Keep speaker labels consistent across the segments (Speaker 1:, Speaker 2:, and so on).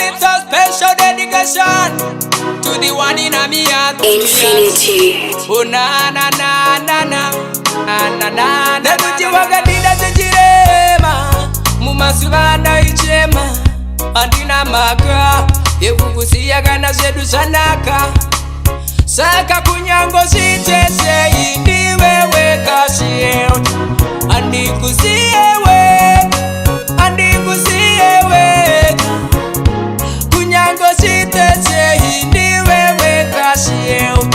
Speaker 1: it's a special dedication to the one in a me heart.
Speaker 2: Infinity.
Speaker 1: Oh na na na na na na na. Nekuti wakandida sechirema mumasuvanda ichema andina maka yekukusiya kana zvedu zvanaka. Saka kunyango sitese indiwe weka shield andikusiye weka kunyango sitese indiwe weka shield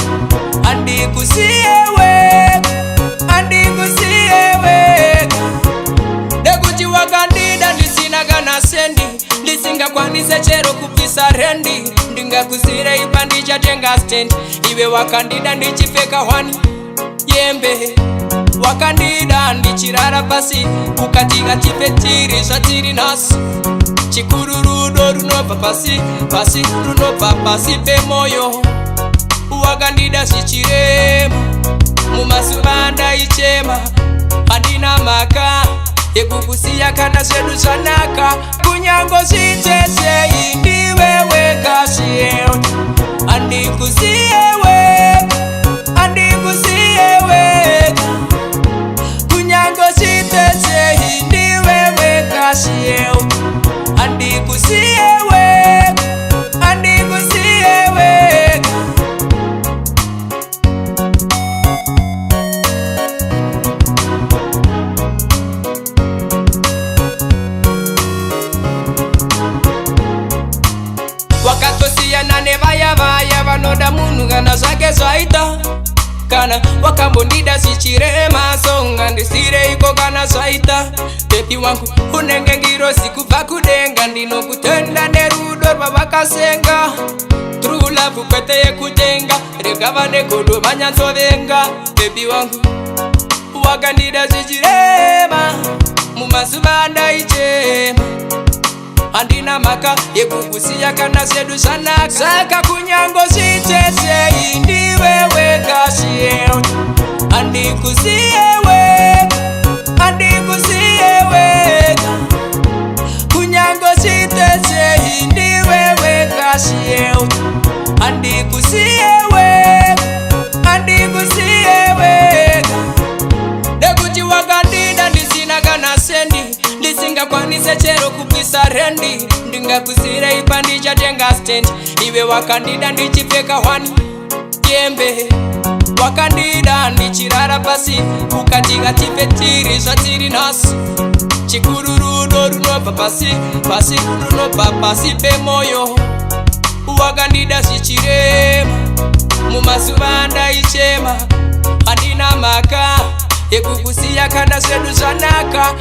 Speaker 1: andikusiye weka nekuti wakandida ndisina kana sendi ndisingakwanise chero kupisa rendi ndingakusire ipa ndichatenga stand iwe wakandida ndichipfeka hwani yembe wakandida ndichirara pasi ukatika tipetiri zvatiri nhasi chikuru rudo runobva pasi runobva pasi pemoyo wakandida zvichirema mumazuva ndaichema handina maka yekukusiya kana zvedu zvanaka kunyango zvitese indiwe weka shield andikusiye weka kunyango zvitese indiwe weka shield andikusiye weka wakatosiyana nevaya vanoda munhu kana zvake zvaita kana wakambondida zvichirema songa ndisireiko kana zvaita bebi wangu unenge ngirozi kubva kudenga ndinokutenda nerudo rwavakasenga true love kwete yekutenga rega vane godo vanyatsovenga bebi wangu wakandida zvichirema mumazuva ndaichema handina maka yekukusiya kana zvedu zvanaka. Saka kunyango zvitese indiwe weka shield andikusiye weka kunyango zvitese indiwe weka shield andikusiye weka nekuti wakandida ndisina kana sendi ndisingakwanise chero kupisa rendi ndingakusire ipa ndichatenga stand iwe wakandida ndichipfeka hwani yembe wakandida ndichirara pasi ukatika tipetiri zvatiri nhasi chikuru rudo runobva pasi runobva pasi pemoyo wakandida zvichirema mumazuva ndaichema handina maka yekukusiya kana zvedu zvanaka